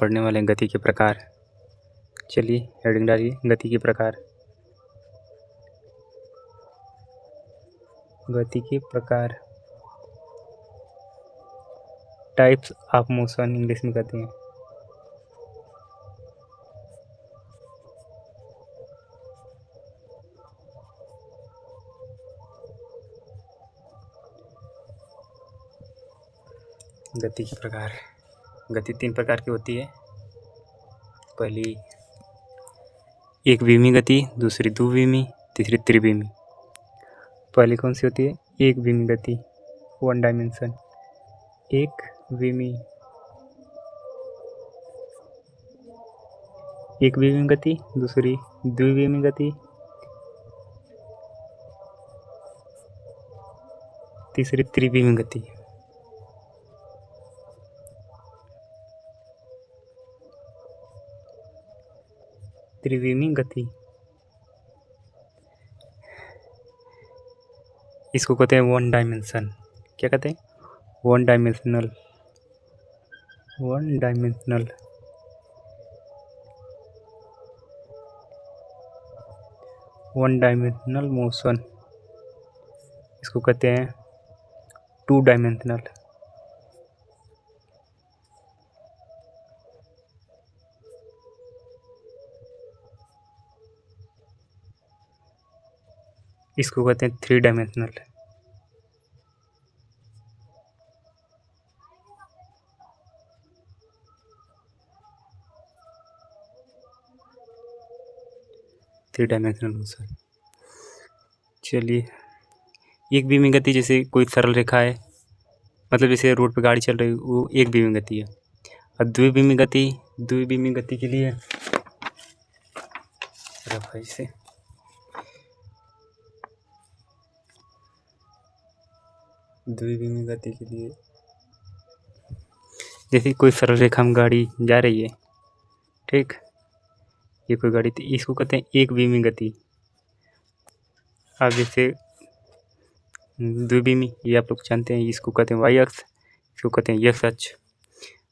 पढ़ने वाले हैं गति के प्रकार। चलिए हेडिंग डालिए, गति के प्रकार। गति के प्रकार, टाइप्स ऑफ मोशन इंग्लिश में कहते हैं। गति के प्रकार, गति 3 प्रकार की होती है। पहली एक विमी गति, दूसरी द्विविमी, तीसरी त्रिविमी। पहली कौन सी होती है? एक विमी गति, 1 डायमेंशन। एक विमी, एक विमी गति, दूसरी द्विविमी गति, तीसरी त्रिविमी गति। त्रिविमी गति इसको कहते हैं 1 डायमेंशन। क्या कहते हैं? 1 डायमेंशनल। 1 dimensional, 1 dimensional motion. इसको कहते हैं 2 डायमेंशनल। इसको कहते हैं 3 डायमेंशनल। Three dimensional motion. चलिए, एक बीमी गति जैसे कोई सरल रेखा है, मतलब जैसे रोड पे गाड़ी चल रही है, वो एक बीमी गति है। और द्विविमी गति, द्विविमी गति के लिए से द्विविमी गति के लिए जैसे कोई सरल रेखा में गाड़ी जा रही है, ठीक, ये कोई गाड़ी, तो इसको कहते हैं एक विमी गति। अब जैसे द्विविमी, ये आप लोग जानते हैं, इसको कहते हैं वाई अक्ष, इसको कहते हैं एक्स अक्ष।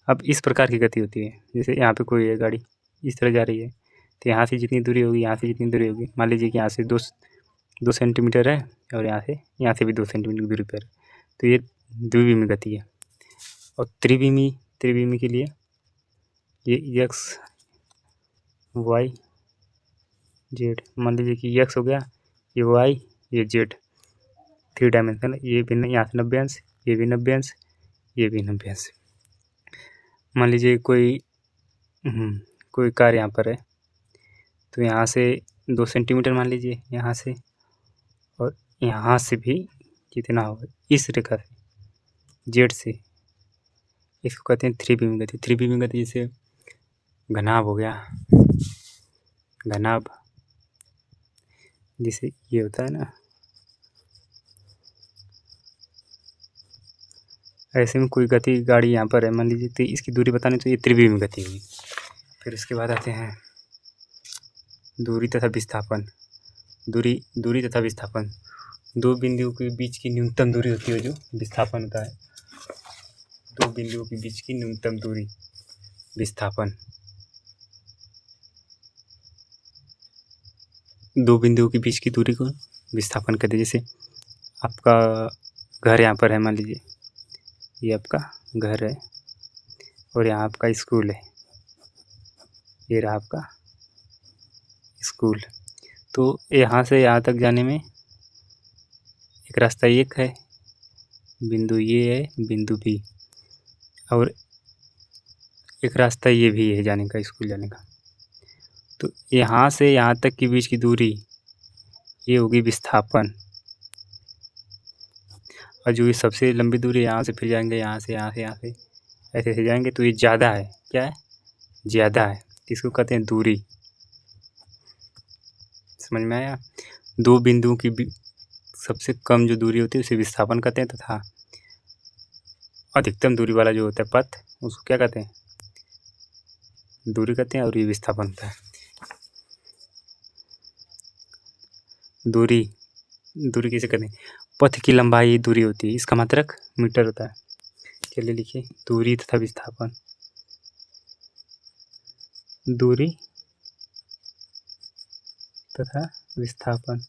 अब इस प्रकार की गति होती है, जैसे यहाँ पे कोई है गाड़ी इस तरह जा रही है, तो यहाँ से जितनी दूरी होगी, यहाँ से जितनी दूरी होगी, मान लीजिए कि यहाँ से 2 सेंटीमीटर है और यहाँ से भी 2 सेंटीमीटर दूरी पर, तो ये द्विविमी गति है। और त्रिविमी के लिए ये एक्स वाई जेड, मान लीजिए कि एक्स हो गया, ये वाई, ये जेड, 3 डायमेंशनल। ये भी यहाँ से 90 अंश, ये भी 90 अंश, ये भी 90 अंश। मान लीजिए कोई कार यहाँ पर है, तो यहाँ से 2 सेंटीमीटर मान लीजिए यहाँ से, और यहाँ से भी कितना होगा इस रेखा से जेड से, इसको कहते हैं 3 विमी गति। 3 विमी गति जैसे घनाभ हो गया, घनाभ जैसे ये होता है ना, ऐसे में कोई गति गाड़ी यहाँ पर है मान लीजिए, तो इसकी दूरी बताने तो ये त्रिविमी गति हुई। फिर इसके बाद आते हैं दूरी तथा विस्थापन। दूरी तथा विस्थापन, 2 बिंदुओं के बीच की न्यूनतम दूरी होती है जो विस्थापन होता है। 2 बिंदुओं के बीच की न्यूनतम दूरी विस्थापन। 2 बिंदुओं के बीच की दूरी को विस्थापन कहते हैं। जैसे आपका घर यहाँ पर है, मान लीजिए ये आपका घर है और यहाँ आपका स्कूल है, ये रहा आपका स्कूल। तो यहाँ से यहाँ तक जाने में एक रास्ता एक है, बिंदु ये है, बिंदु बी, और एक रास्ता ये भी है जाने का, स्कूल जाने का। तो यहाँ से यहाँ तक के बीच की दूरी ये होगी विस्थापन। और जो ये सबसे लंबी दूरी यहाँ से फिर जाएंगे, यहाँ से ऐसे ऐसे जाएंगे, तो ये ज़्यादा है। क्या है? ज़्यादा है। इसको कहते हैं दूरी। समझ में आया? 2 बिंदुओं की सबसे कम जो दूरी होती है उसे विस्थापन कहते हैं, तथा अधिकतम दूरी वाला जो होता है पथ, उसको क्या कहते हैं? दूरी कहते हैं, और ये विस्थापन होता है। दूरी किसे कहते हैं? पथ की लंबाई दूरी होती है, इसका मात्रक मीटर होता है। चलिए लिखिए, दूरी तथा विस्थापन। दूरी तथा विस्थापन।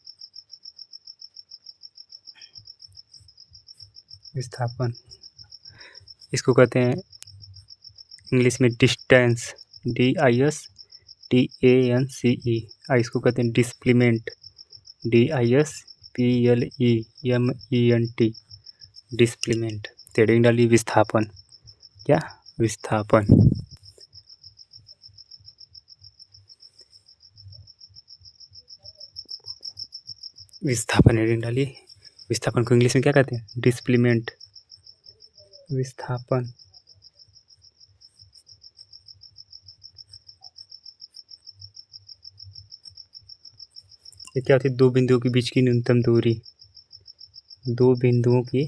विस्थापन इसको कहते हैं इंग्लिश में डिस्टेंस, DISTANCE। इसको कहते हैं डिस्प्लेसमेंट, DISPLEMENT, डिस्प्लेसमेंट। हेडिंग डाली विस्थापन। क्या? विस्थापन। विस्थापन हेडिंग डाली। विस्थापन को इंग्लिश में क्या कहते हैं? डिस्प्लेसमेंट। विस्थापन ये क्या होती है? दो बिंदुओं के बीच की न्यूनतम दूरी। दो बिंदुओं के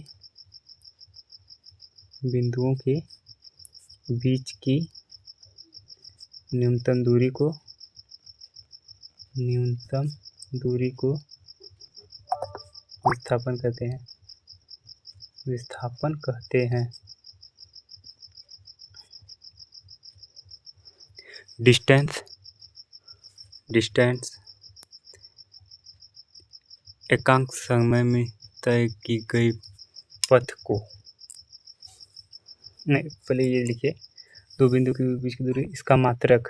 बीच की न्यूनतम दूरी को विस्थापन कहते हैं। विस्थापन कहते हैं। डिस्टेंस एकांक समय में तय की गई पथ को, नहीं पहले ये लिखिए, दो बिंदु के बीच की दूरी, इसका मात्रक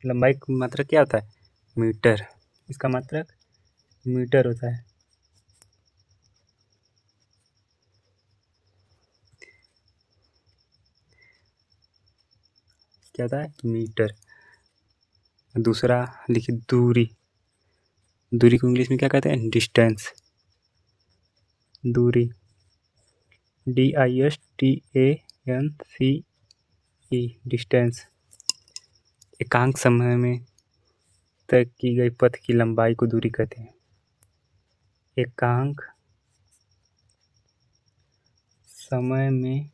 लंबाई का मात्रक क्या होता है? मीटर। इसका मात्रक मीटर होता है। क्या होता है? मीटर। दूसरा लिखिए दूरी। दूरी को इंग्लिश में क्या कहते हैं? डिस्टेंस। दूरी DISTANCE, डिस्टेंस। एकांक समय में तय की गई पथ की लंबाई को दूरी कहते हैं। एकांक समय में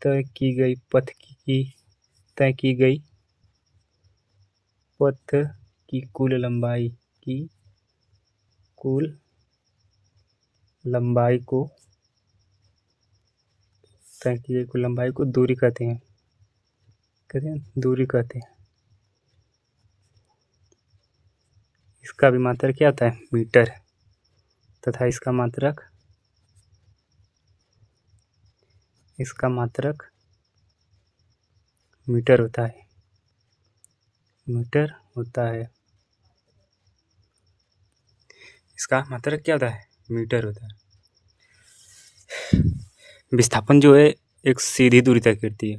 तय की गई पथ की कुल लंबाई को दूरी कहते हैं। दूरी कहते हैं। इसका भी मात्रक क्या होता है? मीटर। तथा इसका मात्रक मीटर होता है। इसका मात्रक क्या होता है? मीटर होता है। विस्थापन जो है एक सीधी दूरी तय करती है।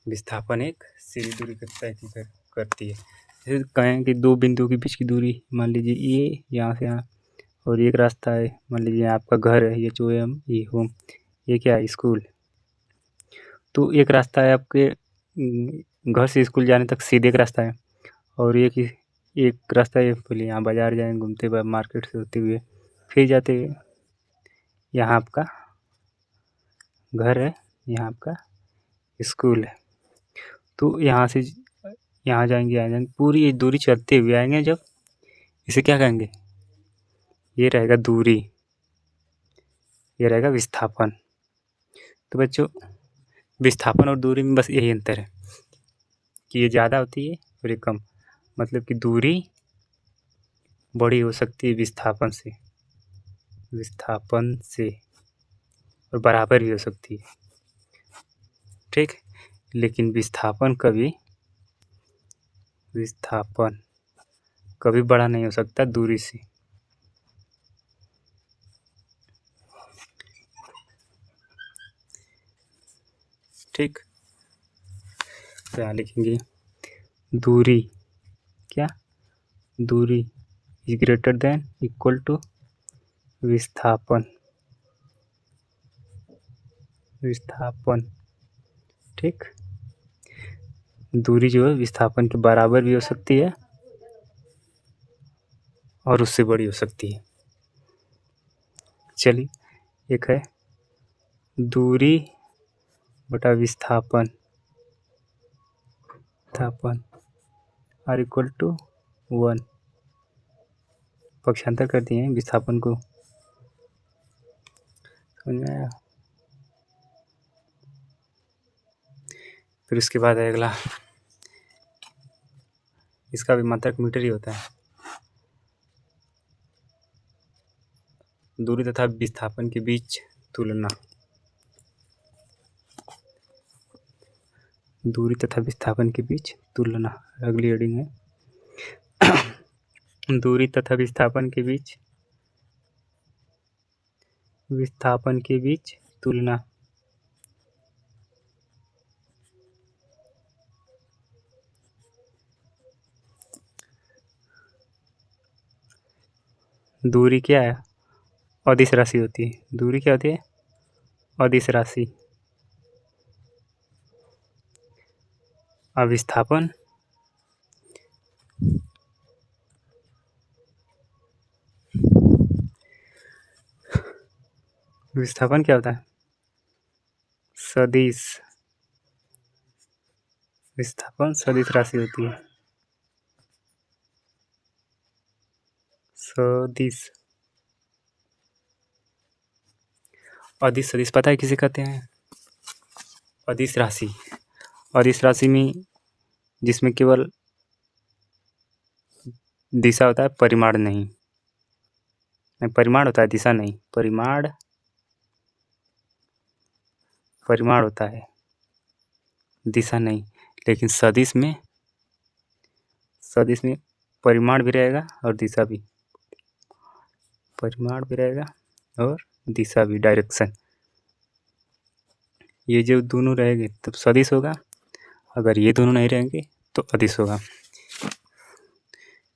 विस्थापन एक सीधी दूरी तय करती है। जैसे कहें कि दो बिंदुओं के बीच की दूरी, मान लीजिए ये यहाँ से यहाँ, और एक रास्ता है, मान लीजिए आपका घर है, ये HOM, ये होम, ये क्या है? स्कूल। तो एक रास्ता है आपके घर से स्कूल जाने तक, सीधे एक रास्ता है, और एक रास्ता है पहले यहाँ बाज़ार जाएंगे, घूमते हुए मार्केट से होते हुए, फिर जाते हुए यहाँ आपका घर है, यहाँ आपका स्कूल है। तो यहाँ से यहाँ जाएंगे, पूरी ये दूरी चलते हुए आएंगे। जब इसे क्या कहेंगे? ये रहेगा दूरी, ये रहेगा विस्थापन। तो बच्चों, विस्थापन और दूरी में बस यही अंतर है कि ये ज़्यादा होती है और ये कम। मतलब कि दूरी बड़ी हो सकती है विस्थापन से और बराबर भी हो सकती है, ठीक। लेकिन विस्थापन कभी बड़ा नहीं हो सकता दूरी से। ठीक, तो यहाँ लिखेंगे दूरी is greater than equal to विस्थापन। ठीक, दूरी जो है विस्थापन के बराबर भी हो सकती है और उससे बड़ी हो सकती है। चलिए, एक है दूरी बटा विस्थापन आर इक्वल टू 1 पक्षांतर कर दिए विस्थापन को, समझ में आया। फिर उसके बाद है अगला, इसका भी मात्रक मीटर ही होता है। दूरी तथा विस्थापन के बीच तुलना, दूरी तथा विस्थापन के बीच तुलना, अगली हेडिंग है दूरी तथा विस्थापन के बीच तुलना। दूरी क्या है? अदिश राशि होती है। दूरी क्या होती है? अदिश राशि। विस्थापन विस्थापन क्या होता है? सदिश। विस्थापन सदिश राशि होती है। सदिश। अदिश सदिश पता है किसे कहते हैं? अदिश राशि। अदिश राशि में जिसमें केवल दिशा होता है, परिमाण नहीं। परिमाण होता है, दिशा नहीं। परिमाण होता है, दिशा नहीं। लेकिन सदिश में परिमाण भी रहेगा और दिशा भी। परिमाण भी रहेगा और दिशा भी, डायरेक्शन। ये जो दोनों रहेंगे तो सदिश होगा, अगर ये दोनों नहीं रहेंगे तो अदिश होगा।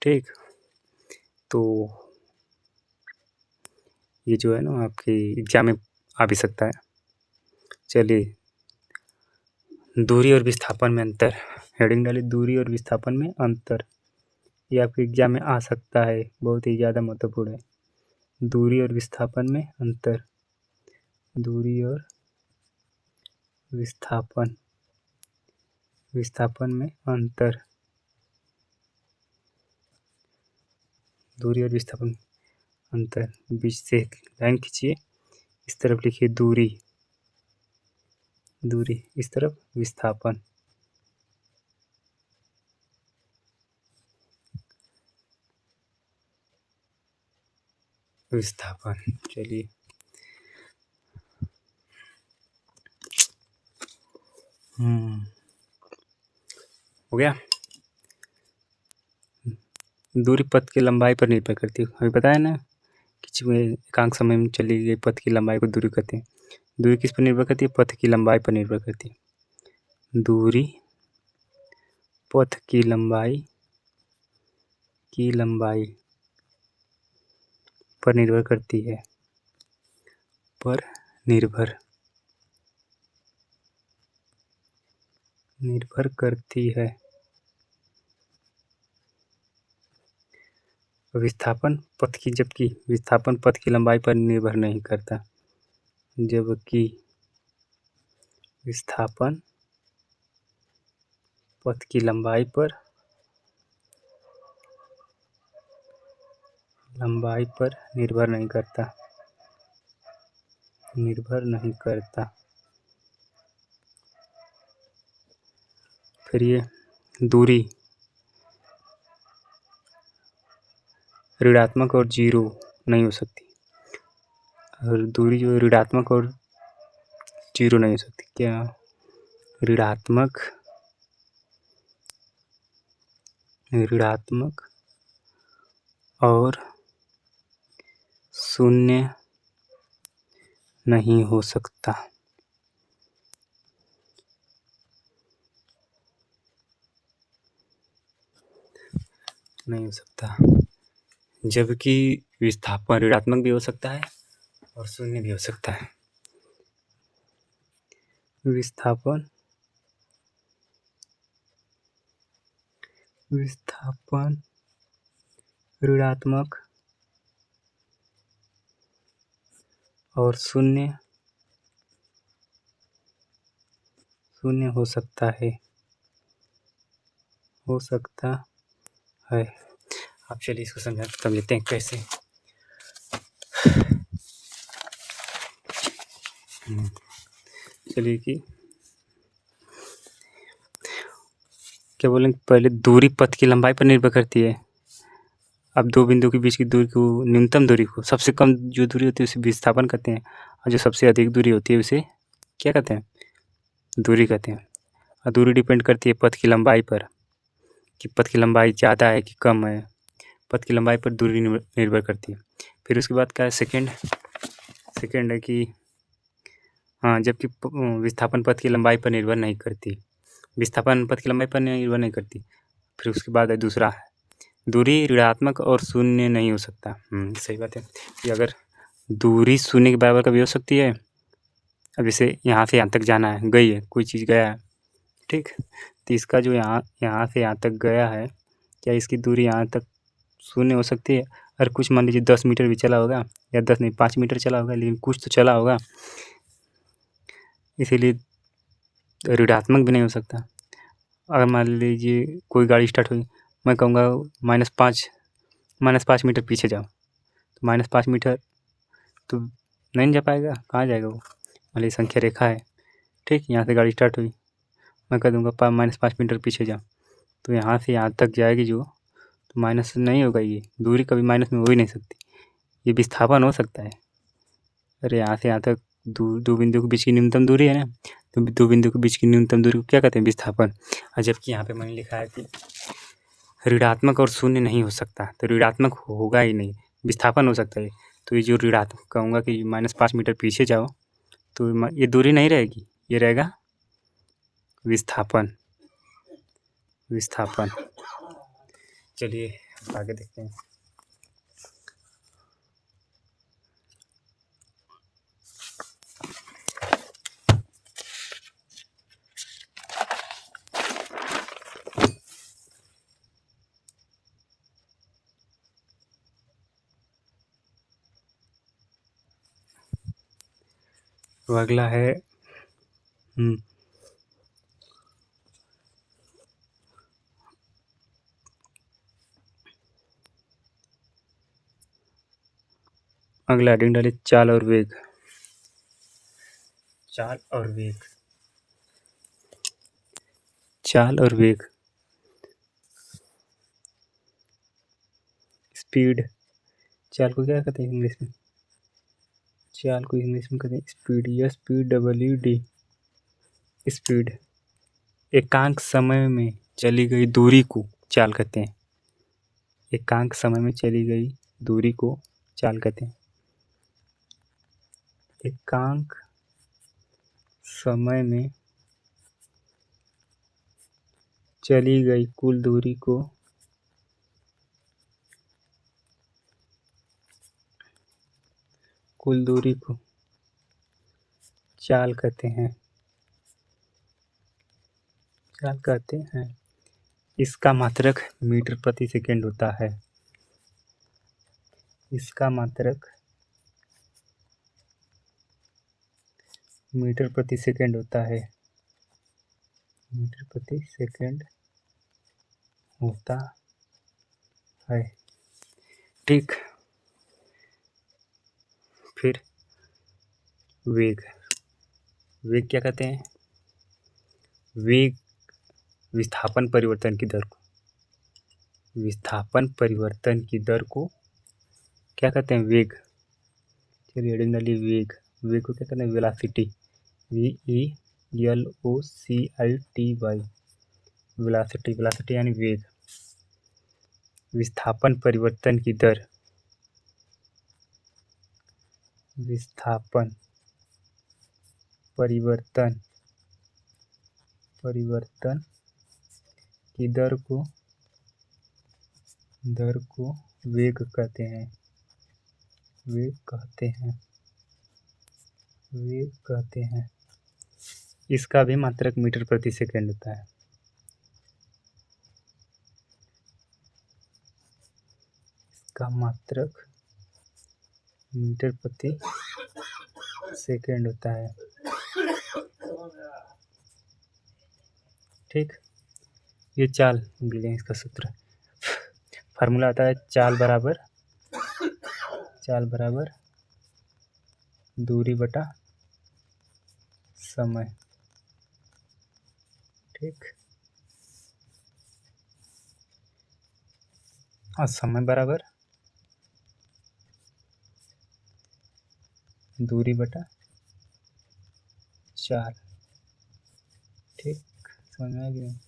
ठीक, तो ये जो है ना आपके एग्जाम में आ भी सकता है। चलिए, दूरी और विस्थापन में अंतर, हेडिंग डाली दूरी और विस्थापन में अंतर। ये आपके एग्जाम में आ सकता है, बहुत ही ज़्यादा महत्वपूर्ण है। दूरी और विस्थापन में अंतर, दूरी और विस्थापन में अंतर, दूरी और विस्थापन अंतर। बीच से लाइन खींचिए, इस तरफ लिखिए दूरी, इस तरफ विस्थापन। चलिए, हो गया। दूरी पथ की लंबाई पर निर्भर करती है। अभी बताया ना कि एकांक समय में चली गई पथ की लंबाई को दूरी कहते हैं। दूरी किस पर निर्भर करती है? पथ की लंबाई पर निर्भर करती है। दूरी पथ की लंबाई पर निर्भर करती है। निर्भर करती है। विस्थापन पथ की, जबकि विस्थापन पथ की लंबाई पर निर्भर नहीं करता। जबकि विस्थापन पथ की लंबाई पर निर्भर नहीं करता। फिर ये दूरी ऋणात्मक और जीरो नहीं हो सकती, और दूरी जो ऋणात्मक और जीरो नहीं हो सकती। क्या? ऋणात्मक और शून्य नहीं हो सकता। जबकि विस्थापन ऋणात्मक भी हो सकता है और शून्य भी हो सकता है। विस्थापन ऋणात्मक और शून्य हो सकता है। आप चलिए इसको समझते हैं कैसे। चलिए कि क्या बोलेंगे, पहले दूरी पथ की लंबाई पर निर्भर करती है। अब दो बिंदु के बीच की दूरी को, न्यूनतम दूरी को, सबसे कम जो दूरी होती है उसे विस्थापन कहते हैं, और जो सबसे अधिक दूरी होती है उसे क्या कहते हैं, दूरी कहते हैं। और दूरी डिपेंड करती है पथ की लंबाई पर, कि पथ की लंबाई ज़्यादा है कि कम है। पथ की लंबाई पर दूरी निर्भर करती है। फिर उसके बाद क्या है, सेकेंड है कि हाँ, जबकि विस्थापन पथ की लंबाई पर निर्भर नहीं करती। विस्थापन पथ की लंबाई पर निर्भर नहीं करती। फिर उसके बाद है दूसरा है, दूरी ऋणात्मक और शून्य नहीं हो सकता। सही बात है कि अगर दूरी शून्य के बराबर कभी हो सकती है। अब जैसे यहाँ से यहाँ तक जाना है, गई है, कोई चीज़ गया है, ठीक, तो इसका जो यहाँ से यहाँ तक गया है, क्या इसकी दूरी यहाँ तक शून्य हो सकती है? अगर कुछ मान लीजिए 10 मीटर भी चला होगा, या 10 नहीं 5 मीटर चला होगा, लेकिन कुछ तो चला होगा, इसीलिए ऋणात्मक भी नहीं हो सकता। अगर मान लीजिए कोई गाड़ी स्टार्ट हुई, मैं कहूँगा -5 मीटर पीछे जाओ, तो -5 मीटर तो नहीं जा पाएगा, कहाँ जाएगा वो? मान लीजिए संख्या रेखा है, ठीक, यहाँ से गाड़ी स्टार्ट हुई, मैं कह दूँगा -5 मीटर पीछे जाओ, तो यहाँ से यहाँ तक जाएगी जो, तो माइनस नहीं होगा, ये दूरी कभी माइनस में हो ही नहीं सकती। ये विस्थापन हो सकता है। अरे यहाँ से यहाँ तक दो बिंदु के बीच की न्यूनतम दूरी है ना, तो दो बिंदु के बीच की न्यूनतम दूरी को क्या कहते हैं, विस्थापन। और जबकि यहाँ पे मैंने लिखा है कि ऋणात्मक और शून्य नहीं हो सकता, तो ऋणात्मक होगा ही नहीं, विस्थापन हो सकता है। तो ये जो ऋणात्मक कहूँगा कि -5 मीटर पीछे जाओ, तो ये दूरी नहीं रहेगी, ये रहेगा विस्थापन। चलिए आगे देखते हैं। तो अगला है अगला हेडिंग डालिए, चाल और वेग। चाल और वेग, स्पीड। चाल को क्या कहते हैं इंग्लिश में? चाल को इंग्लिश में कहते हैं स्पीड, SPEED। स्पीड एकांक समय में चली गई दूरी को चाल कहते हैं। एकांक समय में चली गई दूरी को चाल कहते हैं। एकांक समय में चली गई कुल दूरी को चाल कहते हैं। इसका मात्रक मीटर प्रति सेकंड होता है। इसका मात्रक मीटर प्रति सेकंड होता है। मीटर प्रति सेकंड होता है, ठीक। फिर वेग क्या कहते हैं? वेग विस्थापन परिवर्तन की दर को क्या कहते हैं? वेग। चलिए हेडिंग डालिए, वेग को क्या कहते हैं? वेलोसिटी। VELOCITY। वेलोसिटी यानी वेग। विस्थापन परिवर्तन की दर की दर को वेग कहते हैं। इसका भी मात्रक मीटर प्रति सेकंड होता है। इसका मात्रक मीटर प्रति सेकंड होता है, ठीक। ये चाल इसका सूत्र फार्मूला आता है चाल बराबर दूरी बटा समय। ठीक, और समय बराबर दूरी बटा चाल। ठीक, समझ में आ गया।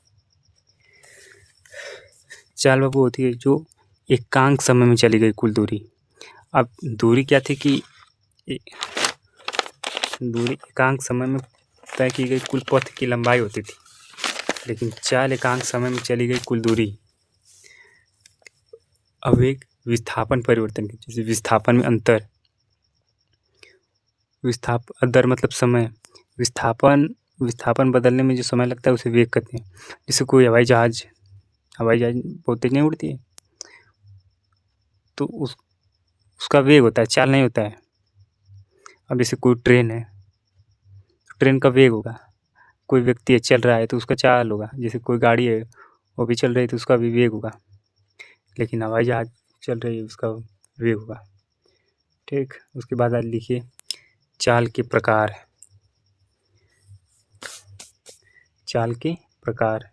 चाल बाबू होती है जो एकांक समय में चली गई कुल दूरी। अब दूरी क्या थी कि दूरी एकांक समय में तय की गई कुल पथ की लंबाई होती थी, लेकिन चाल एकांक समय में चली गई कुल दूरी। अब एक विस्थापन परिवर्तन की, जैसे विस्थापन में अंतर, अंतर मतलब समय। विस्थापन बदलने में जो समय लगता है उसे वेग कहते हैं। जैसे कोई हवाई जहाज बहुत तेज नहीं उड़ती है, तो उसका वेग होता है, चाल नहीं होता है। अब जैसे कोई ट्रेन है, ट्रेन का वेग होगा। कोई व्यक्ति है चल रहा है तो उसका चाल होगा। जैसे कोई गाड़ी है वो भी चल रही है तो उसका भी वेग होगा, लेकिन हवाई जहाज चल रही है उसका वेग होगा। ठीक, उसके बाद आज लिखिए चाल के प्रकार। चाल के प्रकार,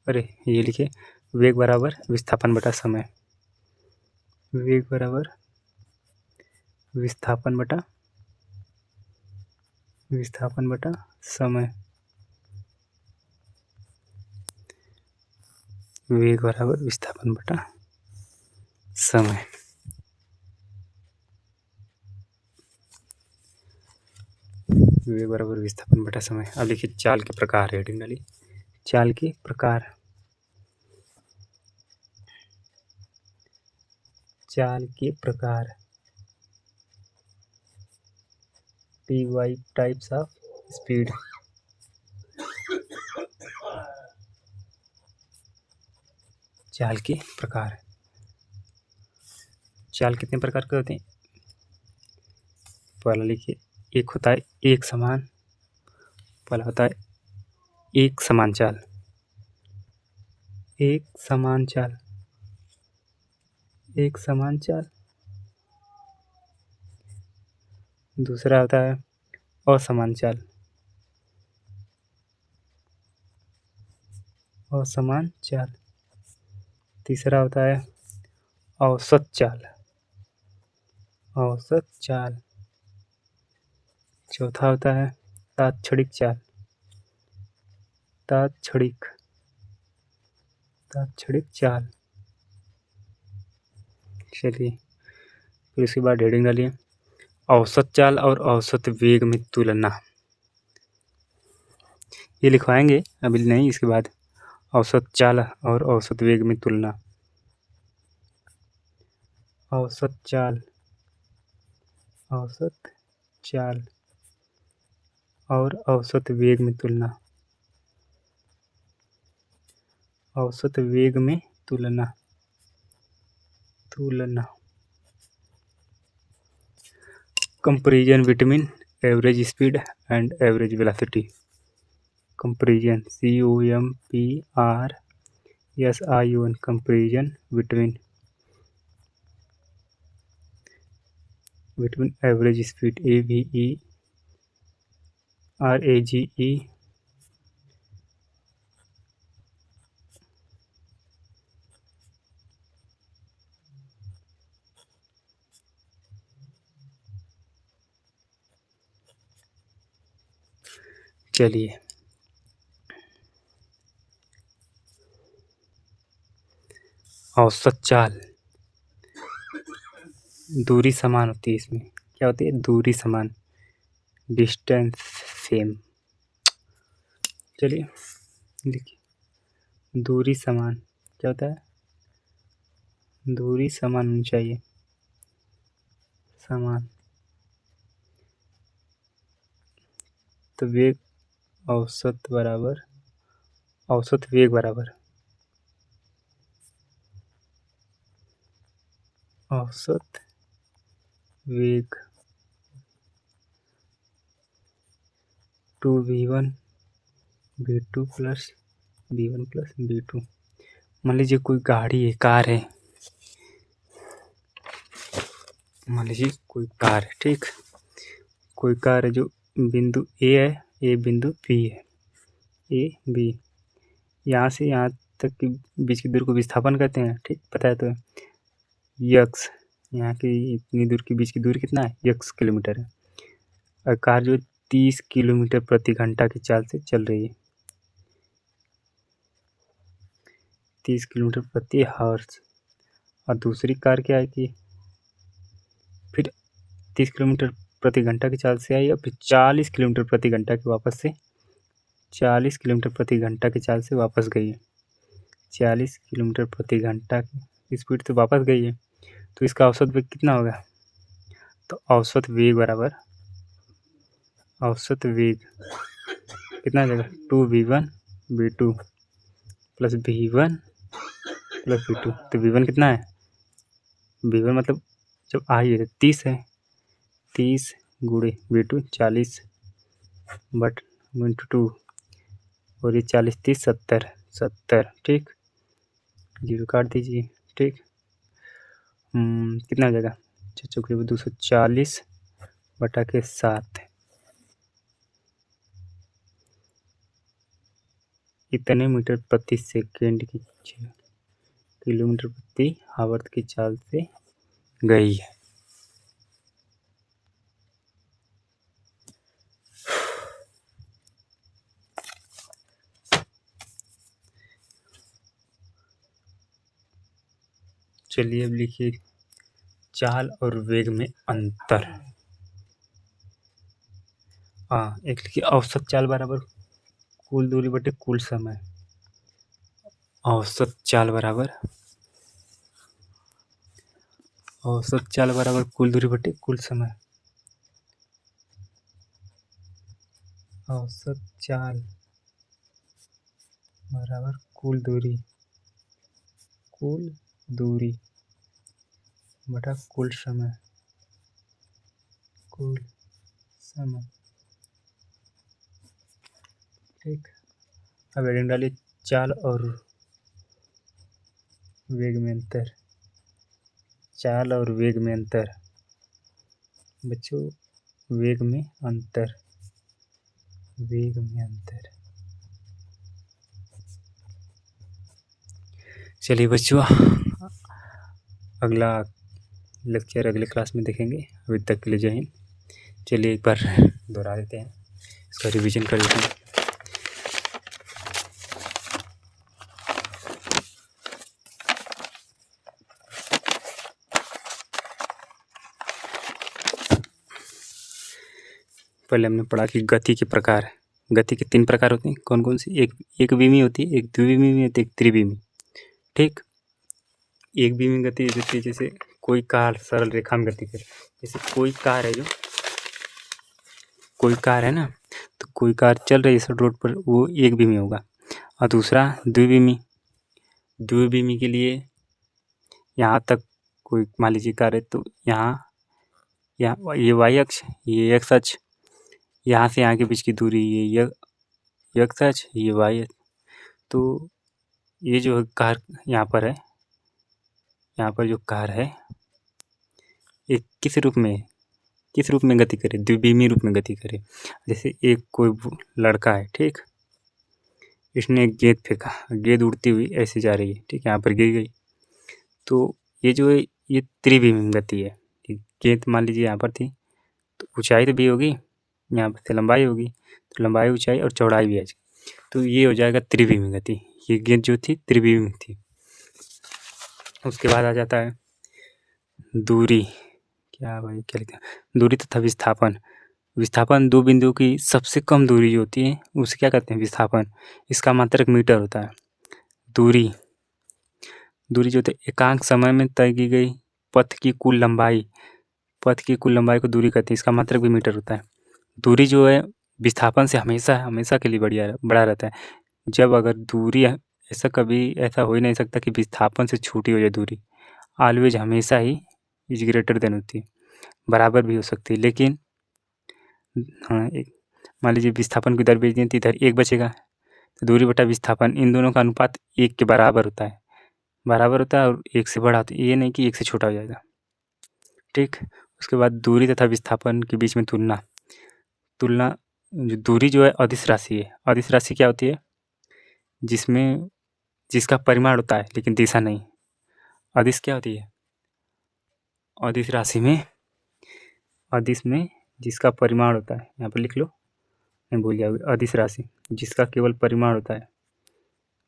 अरे ये लिखिए वेग बराबर विस्थापन बटा समय। वेग बराबर विस्थापन बटा समय। वेग बराबर विस्थापन बटा समय। वेग बराबर विस्थापन बटा समय। अब लिखिए चाल के प्रकार, हेडिंग डालिए चाल के प्रकार। चाल के प्रकार, TY टाइप्स ऑफ स्पीड। चाल के प्रकार, चाल कितने प्रकार के होते हैं? पहला लिखिए, एक होता है एक समान। पहला होता है एक समान चाल। एक समान चाल, एक समान चाल। दूसरा होता है असमान चाल। असमान चाल। तीसरा होता है औसत चाल। औसत चाल। चौथा होता है तात्क्षणिक चाल। तात्क्षणिक चाल। चलिए, फिर उसके बाद हेडिंग डालिए औसत चाल और औसत वेग में तुलना। ये लिखवाएंगे, अभी नहीं, इसके बाद औसत चाल और औसत वेग में तुलना। औसत चाल और औसत वेग में तुलना। औसत वेग में तुलना। Comparison between average speed and average velocity. Comparison, COMPRISION, comparison between average speed, AVERAGE। चलिए, औसत चाल, दूरी समान होती है। इसमें क्या होती है? दूरी समान, डिस्टेंस सेम। चलिए देखिए, दूरी समान क्या होता है? दूरी समान होनी चाहिए, समान। तो वेग औसत बराबर औसत वेग बराबर औसत वेग 2v1 v2 plus v1 plus v2 मान लीजिए कोई गाड़ी है, कार है, मान लीजिए कोई कार है, ठीक, कोई कार है जो बिंदु ए है, ए बिंदु बी है, ए बी, यहाँ से यहाँ तक की बीच की दूरी को विस्थापन कहते हैं, ठीक, पता है तो यक्स, यहाँ की इतनी दूर की बीच की दूरी कितना है, यक्स किलोमीटर है। और कार जो 30 किलोमीटर प्रति घंटा की चाल से चल रही है, 30 किलोमीटर प्रति हावर्स। और दूसरी कार क्या है कि फिर 30 किलोमीटर प्रति घंटा की चाल से आई और फिर 40 किलोमीटर प्रति घंटा की वापस से 40 किलोमीटर प्रति घंटा की चाल से वापस गई है। 40 किलोमीटर प्रति घंटा की स्पीड से वापस गई है, तो इसका औसत वेग कितना होगा? तो औसत वेग बराबर, औसत वेग कितना आ जाएगा? 2v1 v2 plus v1 plus v2। तो v1 कितना है? v1 मतलब जब आई है 30 है, 30 गुणे v2 40 बट इंटू 2, और ये 40 30 70, ठीक, जीरो काट दीजिए, ठीक, कितना आ जाएगा? 240 बटा के 7, इतने मीटर प्रति सेकेंड की किलोमीटर प्रति आवर्त की चाल से गई है। चलिए अब लिखिए चाल और वेग में अंतर। एक लिखिए औसत चाल बराबर कुल दूरी बटे कुल समय। औसत चाल बराबर कुल दूरी बटे कुल समय। औसत चाल बराबर कुल दूरी बटा कुल समय। ठीक, अब हेडिंग डालिए चाल और वेग में अंतर। चाल और वेग में अंतर बच्चों, वेग में अंतर। चलिए बच्चों, अगला लेक्चर अगले क्लास में देखेंगे। अभी तक के लिए जय हिंद। चलिए एक बार दोहरा देते हैं, इसका रिवीजन कर लेते हैं। पहले हमने पढ़ा कि गति के प्रकार। गति के 3 प्रकार होते हैं। कौन कौन सी? एक विमी होती है, एक द्विविमी होती है, एक त्रिविमी। ठीक, एक विमी गति जैसे कोई कार सरल रेखा में गति करे। जैसे कोई कार है ना, तो कोई कार चल रही है इस रोड पर, वो एक विमी होगा। और दूसरा द्विविमी के लिए यहाँ तक कोई मान लीजिए कार है, तो यहाँ ये वाई अक्ष, ये एक्स अक्ष, यहाँ से यहाँ के बीच की दूरी ये एक्स अक्ष, ये वाई अक्ष। तो ये जो कार यहाँ पर है, यहाँ पर जो कार है ये किस रूप में गति करे? द्विविमी रूप में गति करे। जैसे एक कोई लड़का है, ठीक, इसने एक गेंद फेंका, गेंद उड़ती हुई ऐसे जा रही है, ठीक, यहाँ पर गिर गई। तो ये जो है ये त्रिविमी गति है। गेंद मान लीजिए यहाँ पर थी, तो ऊंचाई तो भी होगी, यहाँ पर से लंबाई होगी, तो लंबाई, ऊंचाई और चौड़ाई भी आ जाएगी, तो ये हो जाएगा त्रिविमी गति। ये गेंद जो थी त्रिविमी थी। उसके बाद आ जाता है दूरी। क्या लिखते हैं? दूरी तथा विस्थापन दो बिंदुओं की सबसे कम दूरी जो होती है उसे क्या कहते हैं? विस्थापन। इसका मात्रक मीटर होता है। दूरी जो होती है एकांक समय में तय की गई पथ की कुल लंबाई को दूरी कहते हैं। इसका मात्रक भी मीटर होता है। दूरी जो है विस्थापन से हमेशा के लिए बड़ा रहता है। जब अगर दूरी ऐसा हो ही नहीं सकता कि विस्थापन से छोटी हो जाए दूरी। ऑलवेज हमेशा ही इज ग्रेटर देन होती है, बराबर भी हो सकती है। लेकिन मान लीजिए विस्थापन की दर भेज दी, इधर 1 बचेगा, तो दूरी बटा विस्थापन इन दोनों का अनुपात 1 के बराबर होता है। बराबर होता है और 1 से बड़ा होता है, ये नहीं कि 1 से छोटा हो जाएगा। ठीक, उसके बाद दूरी तथा विस्थापन के बीच में तुलना। जो दूरी जो है अदिश राशि है। अदिश राशि क्या होती है? जिसका परिमाण होता है लेकिन दिशा नहीं। अदिश क्या होती है? अदिश राशि में जिसका परिमाण होता है, यहाँ पर लिख लो, नहीं भूल जाओगे। अदिश राशि जिसका केवल परिमाण होता है,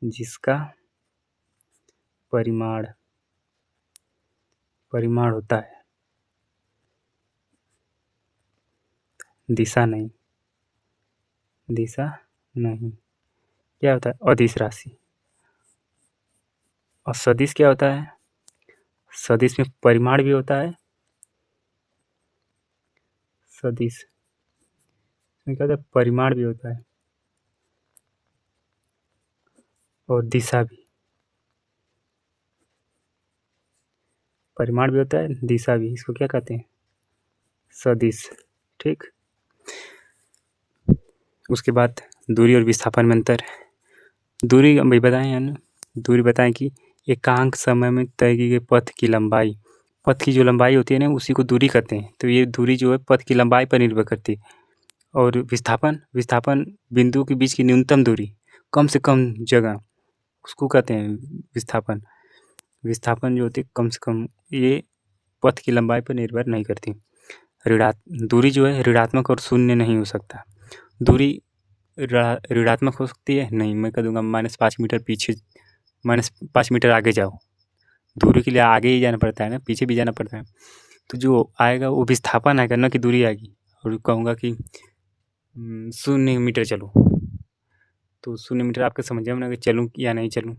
जिसका परिमाण होता है, दिशा नहीं। क्या होता है? अदिश राशि। और सदिश क्या होता है? सदिश में परिमाण भी होता है। सदिश में क्या होता है? परिमाण भी होता है और दिशा भी। परिमाण भी होता है, दिशा भी। इसको क्या कहते हैं? सदिश। ठीक, उसके बाद दूरी और विस्थापन में अंतर। दूरी भाई बताएं है ना, दूरी बताएं कि एकांक समय में तय की गई पथ की लंबाई। पथ की जो लंबाई होती है ना, उसी को दूरी कहते हैं। तो ये दूरी जो है पथ की लंबाई पर निर्भर करती है। और विस्थापन बिंदु के बीच की न्यूनतम दूरी, कम से कम जगह, उसको कहते हैं विस्थापन। विस्थापन जो होती है कम से कम, ये पथ की लंबाई पर निर्भर नहीं करती। दूरी जो है ऋणात्मक और शून्य नहीं हो सकता। दूरी ऋणात्मक हो सकती है? नहीं, मैं कह दूंगा -5 मीटर पीछे, -5 मीटर आगे जाओ। दूरी के लिए आगे ही जाना पड़ता है ना, पीछे भी जाना पड़ता है। तो जो आएगा वो विस्थापन आएगा, ना कि दूरी आएगी। और कहूँगा कि 0 मीटर चलो, तो 0 मीटर आपको समझ में कि चलूँ या नहीं चलूँ।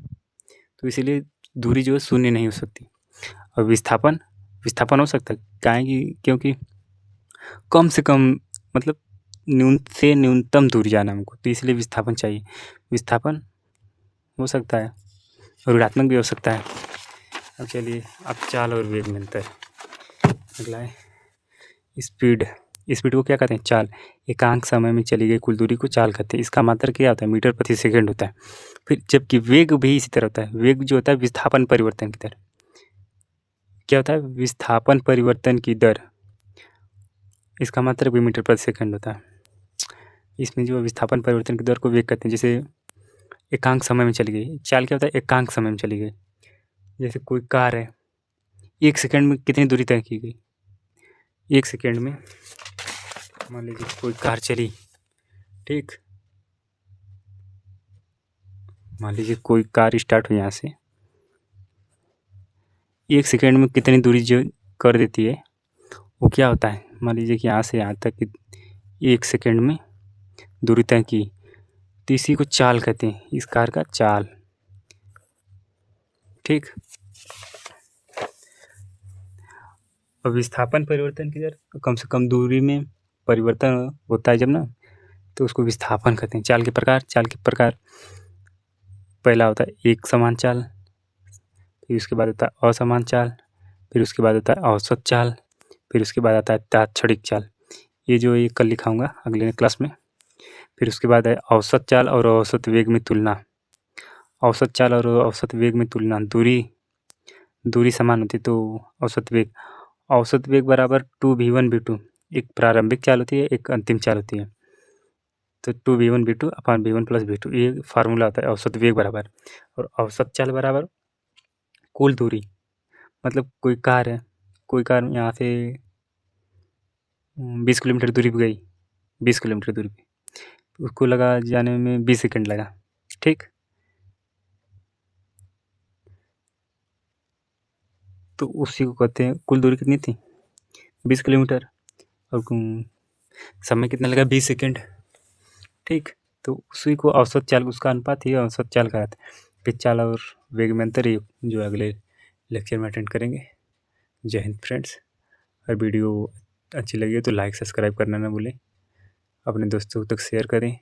तो इसीलिए दूरी जो है 0 नहीं हो सकती। और विस्थापन हो सकता है, काहे क्योंकि कम से कम मतलब न्यूनतम दूरी जाना हमको, तो इसलिए विस्थापन चाहिए। विस्थापन हो सकता है और ऋणात्मक भी हो सकता है। अब चलिए, अब चाल और वेग में अंतर। अगला है स्पीड। स्पीड को क्या कहते हैं? चाल। एकांक समय में चली गई कुल दूरी को चाल कहते हैं। इसका मात्रक क्या होता है? मीटर प्रति सेकंड होता है। फिर जबकि वेग भी इसी तरह होता है। वेग जो होता है विस्थापन परिवर्तन की दर। क्या होता है? विस्थापन परिवर्तन की दर। इसका मात्रक भी मीटर प्रति सेकंड होता है। इसमें जो विस्थापन परिवर्तन की दर को वेग कहते हैं। जैसे एकांक समय में चली गई। चाल क्या होता है? एकांक समय में चली गई। जैसे कोई कार है, 1 सेकंड में कितनी दूरी तय की गई? 1 सेकंड में मान लीजिए कोई कार चली, ठीक, मान लीजिए कोई कार स्टार्ट हुई यहाँ से, 1 सेकंड में कितनी दूरी जो कर देती है, वो क्या होता है? मान लीजिए कि यहाँ से यहाँ तक 1 सेकंड में दूरी तय की, तो इसी को चाल कहते हैं। इस कार का चाल। ठीक, और विस्थापन परिवर्तन की दर, कम से कम दूरी में परिवर्तन होता है जब ना, तो उसको विस्थापन कहते हैं। चाल के प्रकार पहला होता है एक समान चाल, फिर उसके बाद होता है असमान चाल, फिर उसके बाद होता है औसत चाल, फिर उसके बाद आता है तात्क्षणिक चाल। ये कल लिखाऊंगा अगले क्लास में। फिर उसके बाद है औसत चाल और औसत वेग में तुलना। औसत चाल और औसत वेग में तुलना। दूरी समान होती है तो औसत वेग बराबर 2v1v2। एक प्रारंभिक चाल होती है, एक अंतिम चाल होती है। तो 2v1v2 अपॉन v1 + v2, ये फार्मूला होता है औसत वेग बराबर। और औसत चाल बराबर कुल दूरी। मतलब कोई कार यहाँ से 20 किलोमीटर दूरी पर गई, 20 किलोमीटर दूरी पे, उसको लगा जाने में 20 सेकंड लगा। ठीक, तो उसी को कहते हैं, कुल दूरी कितनी थी? 20 किलोमीटर। और समय कितना लगा? 20 सेकंड। ठीक, तो उसी को औसत चाल, उसका अनुपात ही औसत चाल कहते हैं। फिर चाल और वेग में अंतर ही जो अगले लेक्चर में अटेंड करेंगे। जय हिंद फ्रेंड्स। और वीडियो अच्छी लगी हो तो लाइक सब्सक्राइब करना ना भूलें। अपने दोस्तों तक शेयर करें।